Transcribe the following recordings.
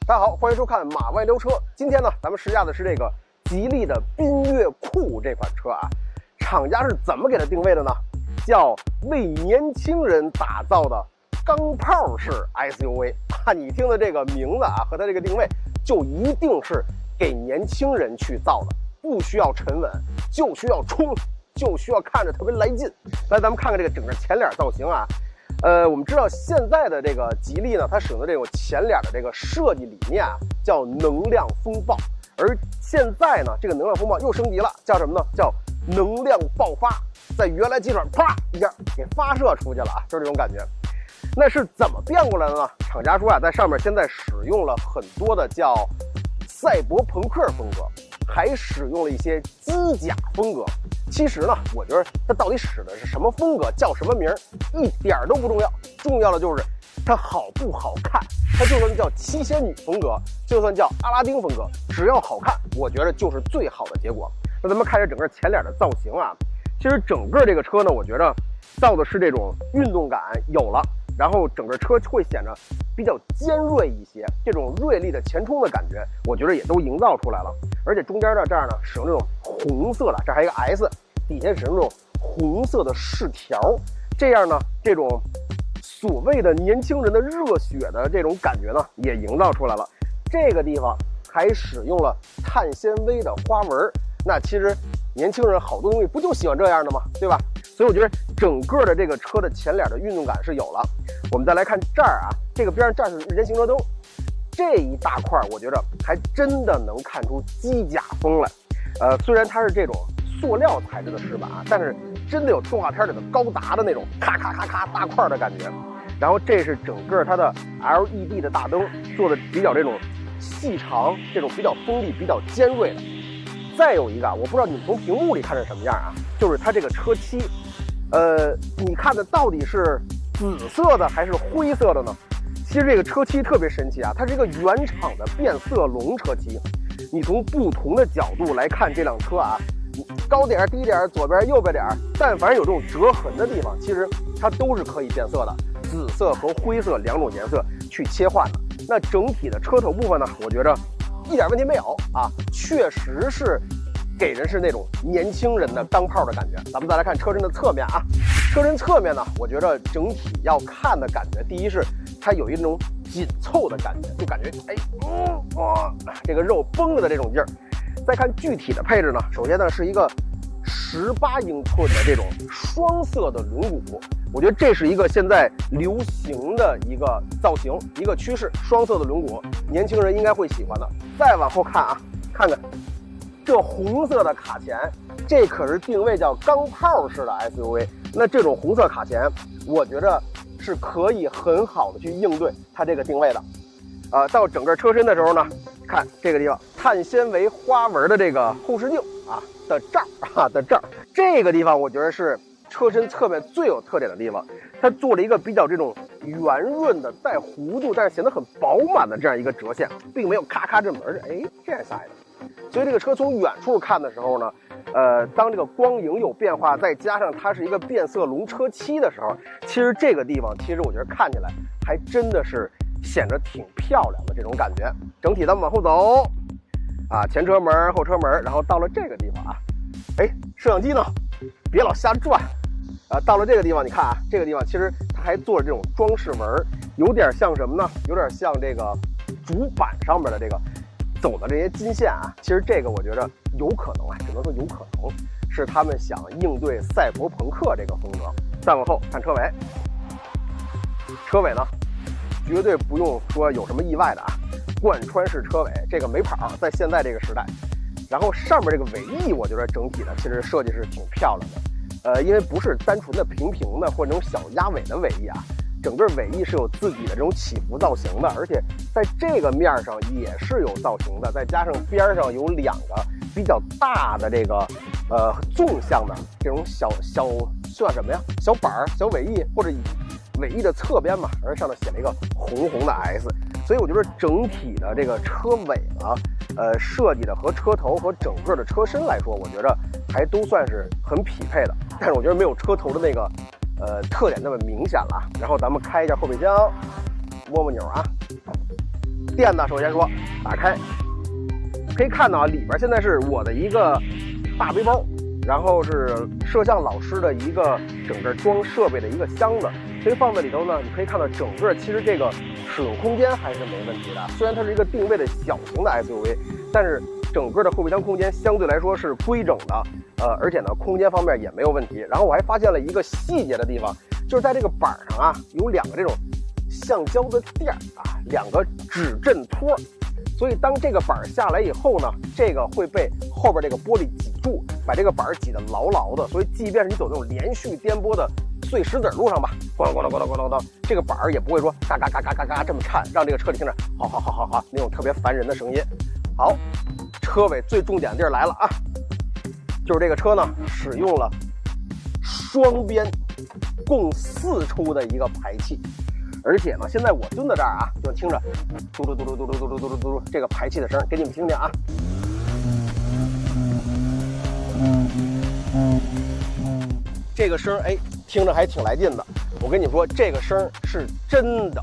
大家好，欢迎收看马外聊车。今天呢，咱们试驾的是这个吉利的缤越酷这款车啊。厂家是怎么给它定位的呢？叫为年轻人打造的钢炮式 SUV 啊。你听的这个名字啊，和它这个定位，就一定是给年轻人去造的，不需要沉稳，就需要冲，就需要看着特别来劲。来，咱们看看这个整个前脸造型啊。我们知道现在的这个吉利呢，它使用的这种前脸的这个设计理念啊，叫能量风暴。而现在呢，这个能量风暴又升级了，叫什么呢？叫能量爆发，在原来基础上啪一下给发射出去了啊，就是这种感觉。那是怎么变过来的呢？厂家说啊，在上面现在使用了很多的叫赛博朋克风格，还使用了一些机甲风格。其实呢，我觉得它到底使的是什么风格，叫什么名儿，一点都不重要，重要的就是它好不好看。它就算叫七仙女风格，就算叫阿拉丁风格，只要好看，我觉得就是最好的结果。那咱们看一下整个前脸的造型啊，其实整个这个车呢，我觉得造的是这种运动感有了，然后整个车会显得比较尖锐一些，这种锐利的前冲的感觉，我觉得也都营造出来了。而且中间的这儿呢，使用这种红色的，这还有一个 S， 底下使用这种红色的饰条，这样呢，这种所谓的年轻人的热血的这种感觉呢，也营造出来了。这个地方还使用了碳纤维的花纹，那其实年轻人好多东西不就喜欢这样的吗？对吧？所以我觉得整个的这个车的前脸的运动感是有了。我们再来看这儿啊，这个边上这儿是日间行车灯，这一大块我觉得还真的能看出机甲风来。虽然它是这种塑料材质的饰板啊，但是真的有动画片里的高达的那种咔咔咔咔大块的感觉。然后这是整个它的 LED 的大灯做的比较这种细长，这种比较锋利、比较尖锐的。再有一个，我不知道你们从屏幕里看是什么样啊，就是它这个车漆，你看的到底是紫色的还是灰色的呢？其实这个车漆特别神奇啊，它是一个原厂的变色龙车漆。你从不同的角度来看这辆车啊，高点低点，左边右边点，但凡有这种折痕的地方，其实它都是可以变色的，紫色和灰色两种颜色去切换的。那整体的车头部分呢，我觉得一点问题没有啊，确实是给人是那种年轻人的钢炮的感觉。咱们再来看车身的侧面啊，车身侧面呢，我觉得整体要看的感觉，第一是它有一种紧凑的感觉，就感觉这个肉绷着的这种劲儿。再看具体的配置呢，首先呢是一个18英寸的这种双色的轮毂，我觉得这是一个现在流行的一个造型，一个趋势，双色的轮毂，年轻人应该会喜欢的。再往后看啊，看看这红色的卡钳，这可是定位叫钢炮式的 SUV， 那这种红色卡钳，我觉得是可以很好的去应对它这个定位的。到整个车身的时候呢，看这个地方碳纤维花纹的这个后视镜啊的这儿啊的这儿，这个地方我觉得是车身侧面最有特点的地方，它做了一个比较这种圆润的带弧度，但是显得很饱满的这样一个折线，并没有咔咔这门儿这样下来的。所以这个车从远处看的时候呢，当这个光影有变化，再加上它是一个变色龙车漆的时候，其实这个地方其实我觉得看起来还真的是显得挺漂亮的这种感觉。整体咱们往后走啊，前车门、后车门，然后到了这个地方啊，摄像机呢别老瞎转啊。到了这个地方，你看啊，这个地方其实它还做了这种装饰纹，有点像什么呢？有点像这个主板上面的这个走的这些金线啊。其实这个我觉得有可能啊，只能说有可能是他们想应对赛博朋克这个风格。再往后看车尾，车尾呢绝对不用说有什么意外的啊，贯穿式车尾，这个没跑，在现在这个时代。然后上面这个尾翼，我觉得整体的其实设计是挺漂亮的，因为不是单纯的平的或者那种小鸭尾的尾翼啊，整个尾翼是有自己的这种起伏造型的，而且在这个面上也是有造型的，再加上边上有两个比较大的这个纵向的这种小算什么呀？小板儿、小尾翼，或者尾翼的侧边嘛，而上面写了一个红红的 S， 所以我觉得整体的这个车尾呢，设计的和车头和整个的车身来说，我觉得还都算是很匹配的。但是我觉得没有车头的那个特点那么明显了。然后咱们开一下后备箱，摸摸钮啊，电呢，首先说打开，可以看到啊，里边现在是我的一个大背包，然后是摄像老师的一个整个装设备的一个箱子，所以放在里头呢，你可以看到整个其实这个使用空间还是没问题的。虽然它是一个定位的小型的 SUV， 但是整个的后备箱空间相对来说是规整的，而且呢空间方面也没有问题。然后我还发现了一个细节的地方，就是在这个板上啊有2个这种橡胶的垫啊，2个指震托，所以当这个板下来以后呢，这个会被后边这个玻璃挤住，把这个板挤得牢牢的。所以即便是你走那种连续颠簸的碎石子路上吧，咣啷咣啷咣啷咣啷，这个板也不会说嘎嘎嘎嘎嘎嘎这么颤，让这个车里听着好那种特别烦人的声音。好，车尾最重点的地儿来了啊，就是这个车呢使用了双边共4出的一个排气。而且呢，现在我蹲在这儿啊，就听着嘟噜嘟噜嘟噜嘟噜嘟噜嘟噜这个排气的声，给你们听听啊。这个声哎，听着还挺来劲的。我跟你们说，这个声是真的，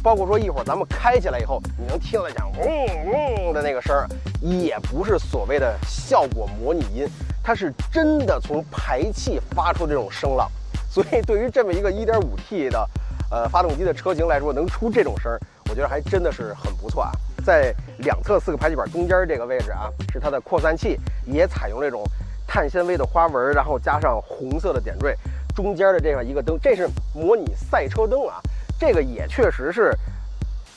包括说一会儿咱们开起来以后，你能听得像嗡嗡的那个声，也不是所谓的效果模拟音，它是真的从排气发出这种声浪。所以对于这么一个 1.5T 的发动机的车型来说，能出这种声，我觉得还真的是很不错啊。在两侧4个排气管中间这个位置啊，是它的扩散器，也采用这种碳纤维的花纹，然后加上红色的点缀，中间的这样一个灯，这是模拟赛车灯啊。这个也确实是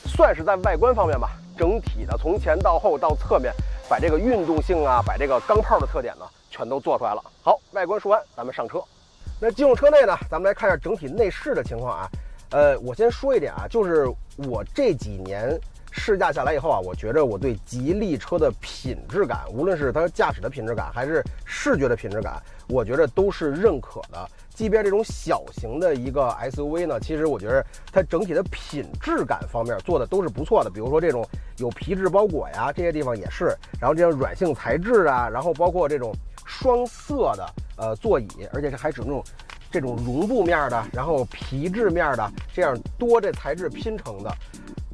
算是在外观方面吧，整体的从前到后到侧面，把这个运动性啊，把这个钢炮的特点呢，全都做出来了。好，外观说完，咱们上车。那进入车内呢，咱们来看一下整体内饰的情况啊。我先说一点啊，就是我这几年试驾下来以后啊，我觉着我对吉利车的品质感，无论是它驾驶的品质感，还是视觉的品质感，我觉着都是认可的。即便这种小型的一个 SUV 呢，其实我觉得它整体的品质感方面做的都是不错的。比如说这种有皮质包裹呀，这些地方也是，然后这种软性材质啊，然后包括这种双色的座椅，而且是还使用这种绒布面的，然后皮质面的，这样多这材质拼成的。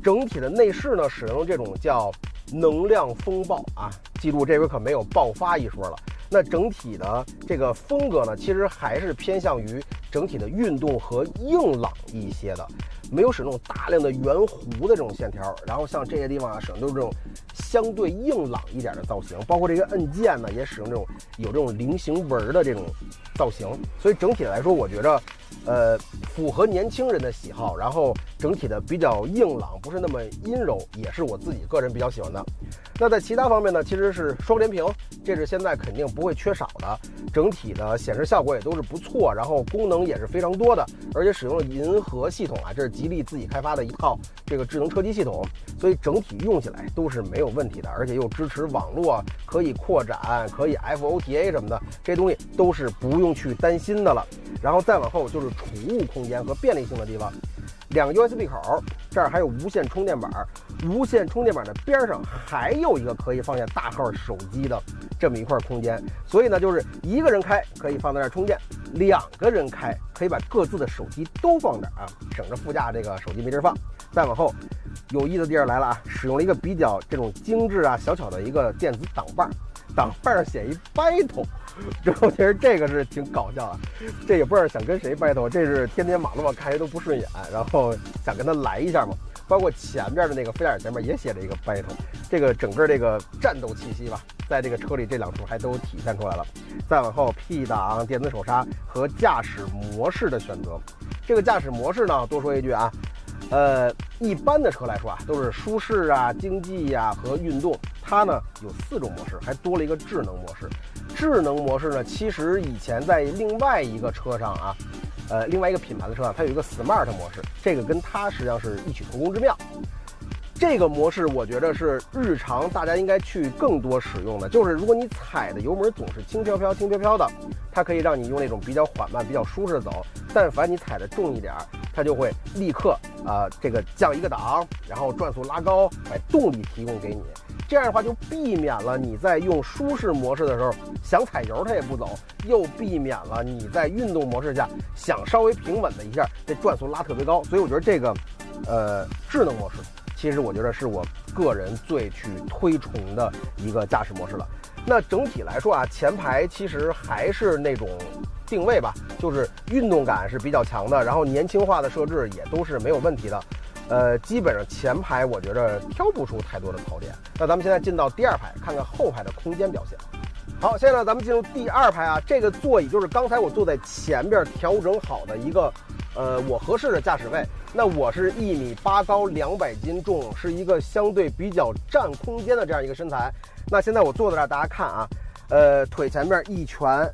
整体的内饰呢，使用这种叫能量风暴啊，记住这回可没有爆发一说了。那整体的这个风格呢，其实还是偏向于整体的运动和硬朗一些的，没有使用大量的圆弧的这种线条，然后像这些地方啊，使用都是这种相对硬朗一点的造型，包括这个按键呢，也使用这种有这种菱形纹的这种造型，所以整体来说，我觉着符合年轻人的喜好，然后整体的比较硬朗，不是那么阴柔，也是我自己个人比较喜欢的。那在其他方面呢，其实是双联屏，这是现在肯定不会缺少的。整体的显示效果也都是不错，然后功能也是非常多的，而且使用了银河系统啊，这是吉利自己开发的一套这个智能车机系统，所以整体用起来都是没有问题的，而且又支持网络，可以扩展，可以 FOTA 什么的，这些东西都是不用去担心的了。然后再往后就是储物空间和便利性的地方，2个 USB 口，这儿还有无线充电板，无线充电板的边上还有一个可以放下大号手机的这么一块空间，所以呢，就是1个人开可以放在这儿充电，2个人开可以把各自的手机都放这儿啊，省着副驾这个手机没地儿放。再往后，有意思的地儿来了啊，使用了一个比较这种精致啊小巧的一个电子挡把，挡把上写一 battle。之后其实这个是挺搞笑的，这也不知道想跟谁 battle， 这是天天马路上看谁都不顺眼，然后想跟他来一下嘛。包括前边的那个飞点前面也写着一个 battle， 这个整个这个战斗气息吧，在这个车里这2处还都体现出来了。再往后 P 档、电子手刹和驾驶模式的选择，这个驾驶模式呢，多说一句啊，一般的车来说啊，都是舒适啊、经济啊和运动，它呢有4种模式，还多了一个智能模式。智能模式呢，其实以前在另外一个车上啊，另外一个品牌的车上，它有一个 Smart 模式，这个跟它实际上是异曲同工之妙。这个模式我觉得是日常大家应该去更多使用的，就是如果你踩的油门总是轻飘飘、轻飘飘的，它可以让你用那种比较缓慢、比较舒适的走。但凡你踩的重一点，它就会立刻这个降一个档，然后转速拉高，把动力提供给你。这样的话就避免了你在用舒适模式的时候想踩油它也不走，又避免了你在运动模式下想稍微平稳的一下，这转速拉特别高。所以我觉得这个智能模式其实我觉得是我个人最去推崇的一个驾驶模式了。那整体来说啊，前排其实还是那种定位吧，就是运动感是比较强的，然后年轻化的设置也都是没有问题的。基本上前排我觉得挑不出太多的槽点。那咱们现在进到第二排，看看后排的空间表现。好，现在咱们进入第二排啊，这个座椅就是刚才我坐在前边调整好的一个我合适的驾驶位。那我是1.8米高，200斤重，是一个相对比较占空间的这样一个身材。那现在我坐在这儿，大家看啊，腿前面一拳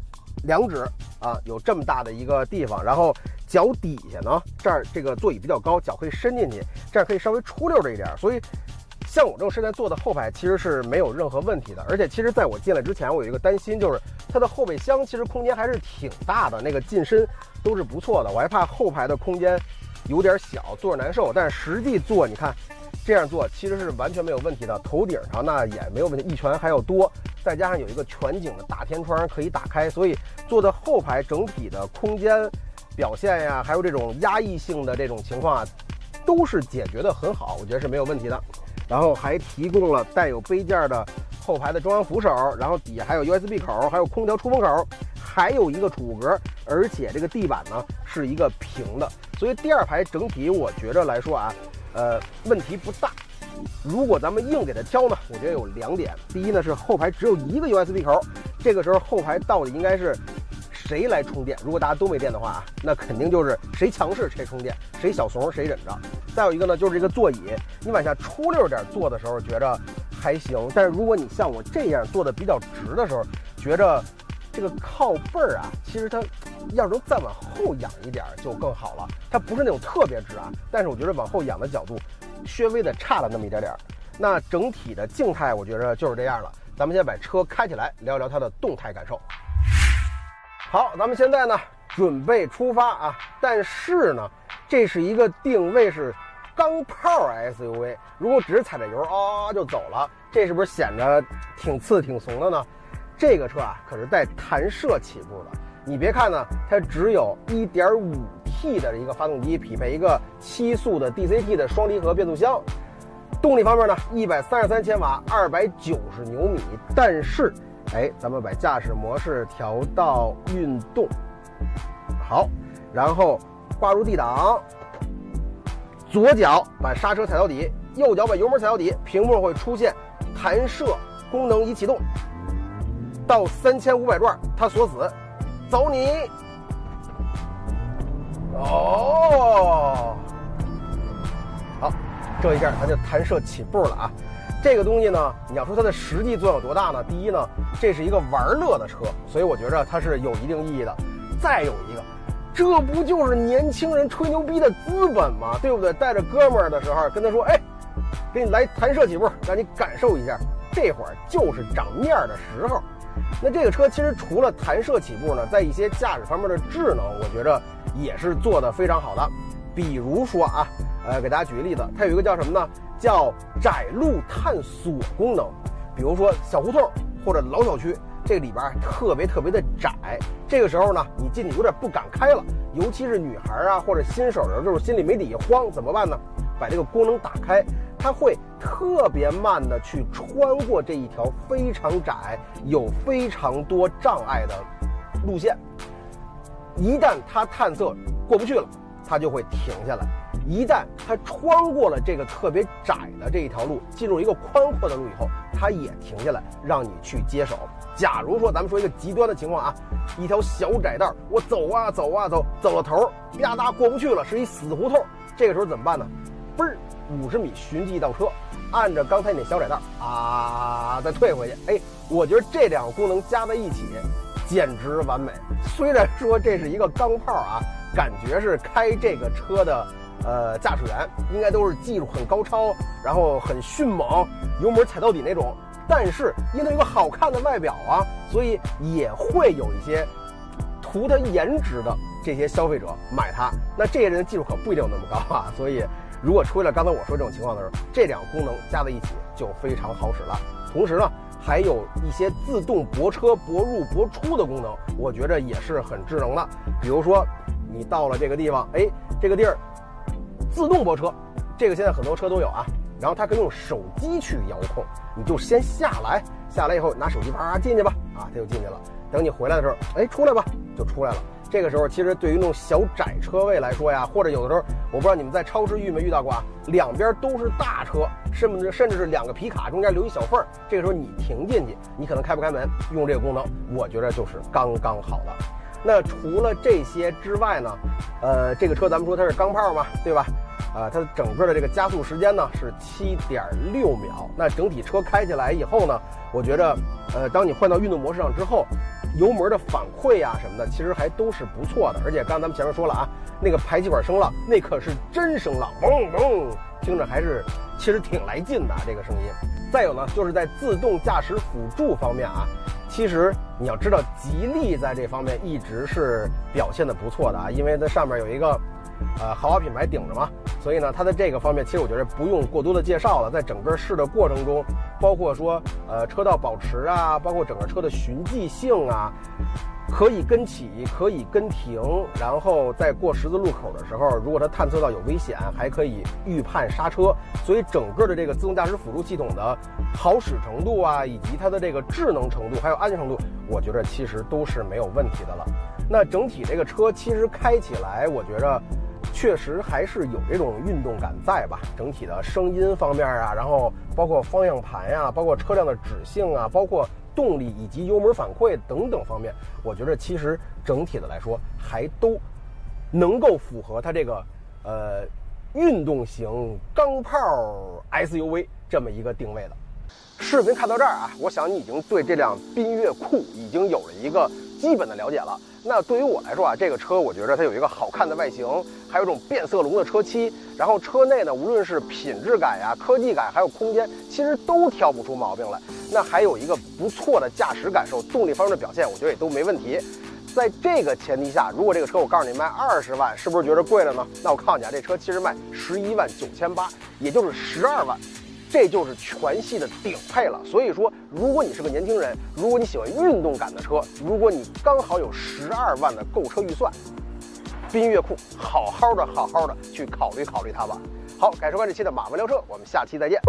2指啊，有这么大的一个地方，然后脚底下呢，这儿这个座椅比较高，脚可以伸进去，这样可以稍微出溜着一点，所以像我这种身材坐的后排其实是没有任何问题的。而且其实在我进来之前，我有一个担心，就是它的后备箱其实空间还是挺大的，那个进深都是不错的，我还怕后排的空间有点小，坐着难受。但是实际坐，你看这样坐其实是完全没有问题的，头顶上呢也没有问题，一拳还要多，再加上有一个全景的大天窗可以打开，所以坐在后排整体的空间表现呀，还有这种压抑性的这种情况啊，都是解决的很好，我觉得是没有问题的。然后还提供了带有杯架的后排的中央扶手，然后底下还有 USB 口，还有空调出风口，还有一个储物格，而且这个地板呢是一个平的，所以第二排整体我觉得来说啊，问题不大。如果咱们硬给它挑呢，我觉得有2点。第一呢是后排只有一个 USB 口，这个时候后排到底应该是谁来充电？如果大家都没电的话啊，那肯定就是谁强势谁充电，谁小怂谁忍着。再有一个呢，就是这个座椅，你往下出溜点坐的时候觉着还行，但是如果你像我这样坐的比较直的时候，觉着这个靠背儿啊，其实它要能再往后仰一点就更好了。它不是那种特别直啊，但是我觉得往后仰的角度稍微的差了那么一点点。那整体的静态我觉得就是这样了。咱们先把车开起来，聊聊它的动态感受。好，咱们现在呢准备出发啊，但是呢，这是一个定位是钢炮 SUV， 如果只是踩着油就走了，这是不是显着挺次挺怂的呢？这个车啊可是带弹射起步的，你别看呢，它只有 1.5T 的一个发动机，匹配一个7速的 DCT 的双离合变速箱。动力方面呢，133千瓦，290牛米，但是咱们把驾驶模式调到运动，好，然后挂入 D 档，左脚把刹车踩到底，右脚把油门踩到底，屏幕会出现弹射功能已启动，到3500转它锁死，走你！好，这一下它就弹射起步了啊。这个东西呢，你要说它的实际作用有多大呢？第一呢，这是一个玩乐的车，所以我觉得它是有一定意义的。再有一个，这不就是年轻人吹牛逼的资本吗？对不对？带着哥们儿的时候跟他说，给你来弹射起步，让你感受一下，这会儿就是长面的时候。那这个车其实除了弹射起步呢，在一些驾驶方面的智能，我觉得也是做得非常好的。比如说啊，给大家举个例子，它有一个叫什么呢？叫窄路探索功能。比如说小胡同或者老小区，这个里边特别的窄，这个时候呢，你进去有点不敢开了，尤其是女孩啊或者新手的，就是心里没底慌，怎么办呢？把这个功能打开，它会特别慢的去穿过这一条非常窄、有非常多障碍的路线。一旦它探测过不去了，它就会停下来。一旦它穿过了这个特别窄的这一条路，进入一个宽阔的路以后，它也停下来让你去接手。假如说咱们说一个极端的情况啊，一条小窄道，我走了头，啪嗒过不去了，是一死胡同，这个时候怎么办呢？50米循迹倒车，按着刚才那小窄道再退回去。我觉得这两个功能加在一起简直完美。虽然说这是一个钢炮啊，感觉是开这个车的驾驶员应该都是技术很高超，然后很迅猛，油门踩到底那种，但是因为有一个好看的外表啊，所以也会有一些图它颜值的这些消费者买它。那这些人的技术可不一定有那么高啊，所以如果出现了刚才我说这种情况的时候，这两个功能加在一起就非常好使了。同时呢，还有一些自动泊车、泊入、泊出的功能，我觉得也是很智能的。比如说你到了这个地方，这个地儿自动泊车，这个现在很多车都有啊。然后它可以用手机去遥控，你就先下来以后拿手机啪进去吧，啊，它就进去了。等你回来的时候，哎，出来吧，就出来了。这个时候其实对于那种小窄车位来说呀，或者有的时候我不知道你们在超市遇没遇到过啊，两边都是大车，甚至是2个皮卡中间留一小缝，这个时候你停进去，你可能开不开门，用这个功能，我觉得就是刚刚好的。那除了这些之外呢，这个车咱们说它是钢炮嘛，对吧？它的整个的这个加速时间呢是7.6秒。那整体车开起来以后呢，我觉得，当你换到运动模式上之后，油门的反馈呀什么的，其实还都是不错的。而且刚才咱们前面说了啊，那个排气管声浪，那可是真声浪，嗡嗡，听着还是其实挺来劲的这个声音。再有呢，就是在自动驾驶辅助方面啊，其实你要知道，吉利在这方面一直是表现的不错的啊，因为它上面有一个豪华品牌顶着嘛，所以呢，它的这个方面其实我觉得不用过多的介绍了。在整个试的过程中，包括说车道保持啊，包括整个车的循迹性啊，可以跟起，可以跟停，然后在过十字路口的时候，如果它探测到有危险，还可以预判刹车。所以整个的这个自动驾驶辅助系统的好使程度啊，以及它的这个智能程度，还有安全程度，我觉得其实都是没有问题的了。那整体这个车其实开起来，我觉得确实还是有这种运动感在吧。整体的声音方面啊，然后包括方向盘啊，包括车辆的指性啊，包括动力以及油门反馈等等方面，我觉得其实整体的来说还都能够符合它这个运动型钢炮 SUV 这么一个定位的。视频看到这儿啊，我想你已经对这辆缤越酷已经有了一个基本的了解了。那对于我来说啊，这个车我觉得它有一个好看的外形，还有这种变色龙的车漆，然后车内呢，无论是品质感呀、科技感，还有空间，其实都挑不出毛病来。那还有一个不错的驾驶感受，动力方面的表现，我觉得也都没问题。在这个前提下，如果这个车我告诉你卖20万，是不是觉得贵了呢？那我告诉你啊，这车其实卖11.98000，也就是12万。这就是全系的顶配了。所以说，如果你是个年轻人，如果你喜欢运动感的车，如果你刚好有12万的购车预算，缤越酷好好的去考虑考虑它吧。好，感谢收看这期的马文聊车，我们下期再见。